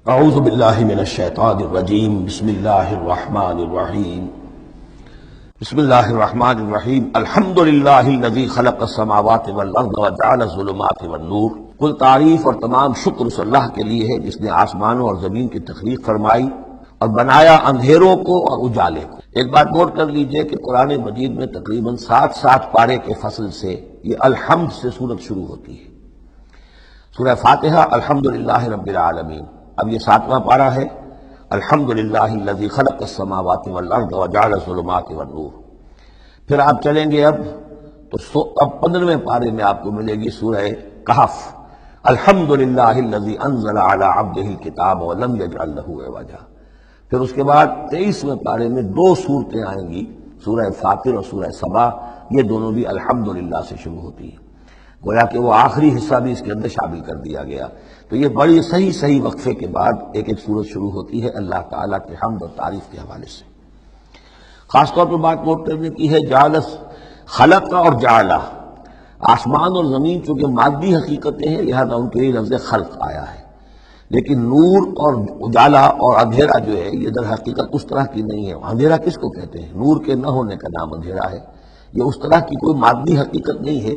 اعوذ باللہ من الشیطان الرجیم بسم اللہ الرحمن الرحیم بسم اللہ الرحمن الرحیم الحمد للہ الذی خلق السماوات والارض وجعل الظلمات والنور۔ کل تعریف اور تمام شکر اس اللہ کے لیے ہے جس نے آسمانوں اور زمین کی تخلیق فرمائی اور بنایا اندھیروں کو اور اجالے کو۔ ایک بات نوٹ کر لیجئے کہ قرآن مجید میں تقریباً 7 پارے کے فصل سے یہ الحمد سے سورت شروع ہوتی ہے۔ سورہ فاتحہ الحمدللہ رب العالمین، اب یہ 7واں پارہ ہے، الحمدللہ الذی خلق السماوات والارض وجعل الظلمات والنور۔ پھر آپ چلیں گے اب 15ویں پارے میں آپ کو ملے گی سورہ کہف، الحمدللہ الذی انزل علی عبدہ الکتاب ولم یجعل لہ عوجا۔ پھر اس کے بعد 23ویں پارے میں 2 صورتیں آئیں گی، سورہ فاطر اور سورہ سبا، یہ دونوں بھی الحمدللہ سے شروع ہوتی ہیں، گویا کہ وہ آخری حصہ بھی اس کے اندر شامل کر دیا گیا۔ تو یہ بڑی صحیح وقفے کے بعد ایک سورت شروع ہوتی ہے اللہ تعالیٰ کے حمد اور تعریف کے حوالے سے۔ خاص طور پر بات نوٹ کرنے کی ہے جعلس، خلق اور جعلہ، آسمان اور زمین چونکہ مادی حقیقتیں ہیں لہذا ان کے لیے لفظ خلق آیا ہے، لیکن نور اور اجالا اور اندھیرا جو ہے یہ در حقیقت اس طرح کی نہیں ہے۔ اندھیرا کس کو کہتے ہیں؟ نور کے نہ ہونے کا نام اندھیرا ہے، یہ اس طرح کی کوئی مادی حقیقت نہیں ہے،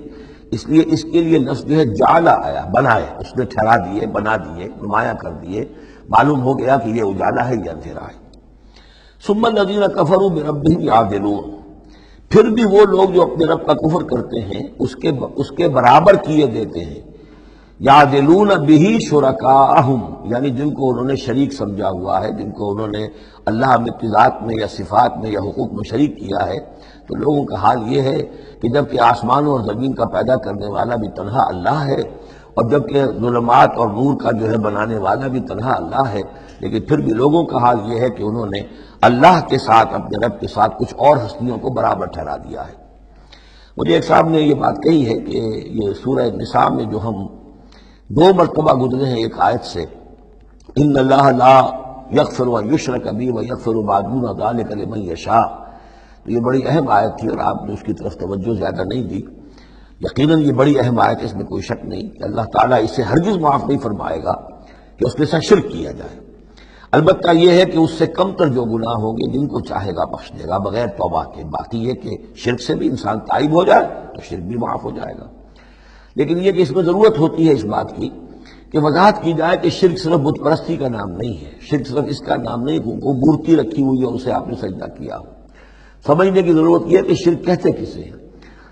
اس لیے اس کے لیے لفظ جو ہے جعلہ آیا، بنائے، اس نے ٹھہرا دیے، بنا دیے، نمایاں کر دیے، معلوم ہو گیا کہ یہ اجالا ہے، یہ اندھیرا ہے۔ ثم الذین کفروا بربہم یعدلون، پھر بھی وہ لوگ جو اپنے رب کا کفر کرتے ہیں اس کے برابر کیے دیتے ہیں، یعدلون بہ شرکاءہم، یعنی جن کو انہوں نے شریک سمجھا ہوا ہے، جن کو انہوں نے اللہ میں کی ذات میں یا صفات میں یا حقوق میں شریک کیا ہے، تو لوگوں کا حال یہ ہے کہ جبکہ آسمانوں اور زمین کا پیدا کرنے والا بھی تنہا اللہ ہے، اور جبکہ ظلمات اور نور کا جو ہے بنانے والا بھی تنہا اللہ ہے، لیکن پھر بھی لوگوں کا حال یہ ہے کہ انہوں نے اللہ کے ساتھ، اپنے رب کے ساتھ کچھ اور ہستیوں کو برابر ٹھہرا دیا ہے۔ مجھے ایک صاحب نے یہ بات کہی ہے کہ یہ سورہ نساء میں جو ہم 2 مرتبہ گزرے ہیں ایک آیت سے، ان اللہ لا یغفر ان یشرک بہ ویغفر ما دون ذلک لمن یشاء، تو یہ بڑی اہم آیت تھی اور آپ نے اس کی طرف توجہ زیادہ نہیں دی۔ یقیناً یہ بڑی اہم آیت ہے، اس میں کوئی شک نہیں کہ اللہ تعالیٰ اسے ہرگز معاف نہیں فرمائے گا کہ اس کے ساتھ شرک کیا جائے۔ البتہ یہ ہے کہ اس سے کم تر جو گناہ ہوں گے جن کو چاہے گا بخش دے گا بغیر توبہ کے، باقی یہ کہ شرک سے بھی انسان تائب ہو جائے تو شرک بھی معاف ہو جائے گا۔ لیکن یہ کہ اس میں ضرورت ہوتی ہے اس بات کی کہ وضاحت کی جائے کہ شرک صرف بت پرستی کا نام نہیں ہے، شرک صرف اس کا نام نہیں کہ وہ مورتی رکھی ہوئی ہے اسے آپ نے سجدہ کیا ہو۔ سمجھنے کی ضرورت یہ ہے کہ شرک کہتے کسے ہیں۔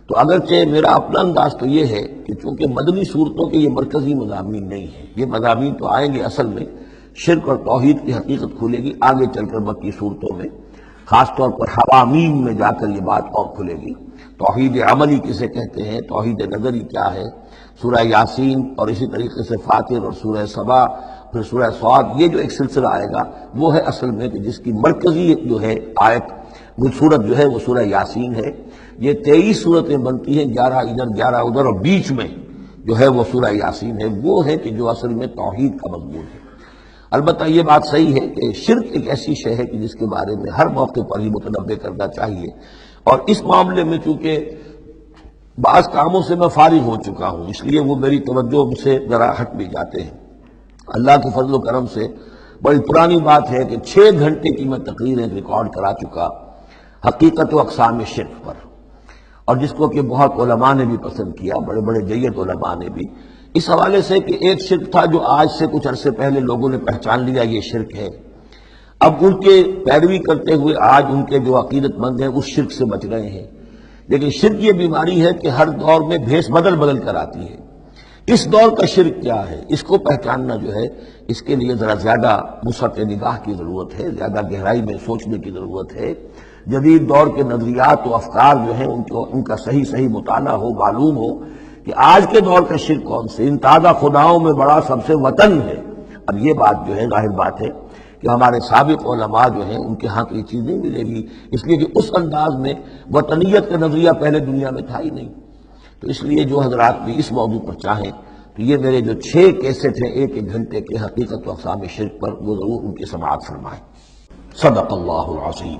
تو اگرچہ میرا اپنا انداز تو یہ ہے کہ چونکہ مدنی صورتوں کے یہ مرکزی مضامین نہیں ہیں، یہ مضامین تو آئیں گے، اصل میں شرک اور توحید کی حقیقت کھلے گی آگے چل کر مکی صورتوں میں، خاص طور پر حوامیم میں جا کر یہ بات اور کھلے گی۔ توحید عملی کسے کہتے ہیں، توحید نظری کیا ہے، سورہ یاسین اور اسی طریقے سے فاطر اور سورہ سبا، پھر سورہ صاد، یہ جو ایک سلسلہ آئے گا وہ ہے اصل میں کہ جس کی مرکزی جو ہے آیت، وہ سورت جو ہے وہ سورہ یاسین ہے۔ یہ 23 صورتیں بنتی ہیں، 11 ادھر 11 ادھر، اور بیچ میں جو ہے وہ سورہ یاسین ہے، وہ ہے کہ جو اصل میں توحید کا مضمون ہے۔ البتہ یہ بات صحیح ہے کہ شرک ایک ایسی شے ہے کہ جس کے بارے میں ہر موقع پر ہی متنبہ کرنا چاہیے، اور اس معاملے میں چونکہ بعض کاموں سے میں فارغ ہو چکا ہوں اس لیے وہ میری توجہ سے ذرا ہٹ بھی جاتے ہیں۔ اللہ کے فضل و کرم سے بڑی پرانی بات ہے کہ 6 گھنٹے کی میں تقریر ریکارڈ کرا چکا حقیقت و اقسام شرک پر، اور جس کو کہ بہت علماء نے بھی پسند کیا، بڑے بڑے جید علماء نے بھی، اس حوالے سے کہ ایک شرک تھا جو آج سے کچھ عرصے پہلے لوگوں نے پہچان لیا یہ شرک ہے، اب ان کے پیروی کرتے ہوئے آج ان کے جو عقیدت مند ہیں اس شرک سے بچ رہے ہیں۔ لیکن شرک یہ بیماری ہے کہ ہر دور میں بھیس بدل کر آتی ہے۔ اس دور کا شرک کیا ہے، اس کو پہچاننا جو ہے اس کے لیے ذرا زیادہ وسعت نگاہ کی ضرورت ہے، زیادہ گہرائی میں سوچنے کی ضرورت ہے۔ جدید دور کے نظریات و افکار جو ہیں ان کا صحیح مطالعہ ہو، معلوم ہو کہ آج کے دور کا شرک کون سے، ان تازہ خداؤں میں بڑا سب سے وطن ہے۔ اب یہ بات جو ہے ظاہر بات ہے کہ ہمارے سابق علماء جو ہیں ان کے ہاں تو یہ چیز نہیں ملے گی، اس لیے کہ اس انداز میں وطنیت کا نظریہ پہلے دنیا میں تھا ہی نہیں۔ تو اس لیے جو حضرات بھی اس موضوع پر چاہیں تو یہ میرے جو 6 کیسٹ ہیں 1 گھنٹے کے حقیقت و اقسام شرک پر، وہ ضرور ان کی سماعت فرمائیں۔ صدق اللہ العظیم۔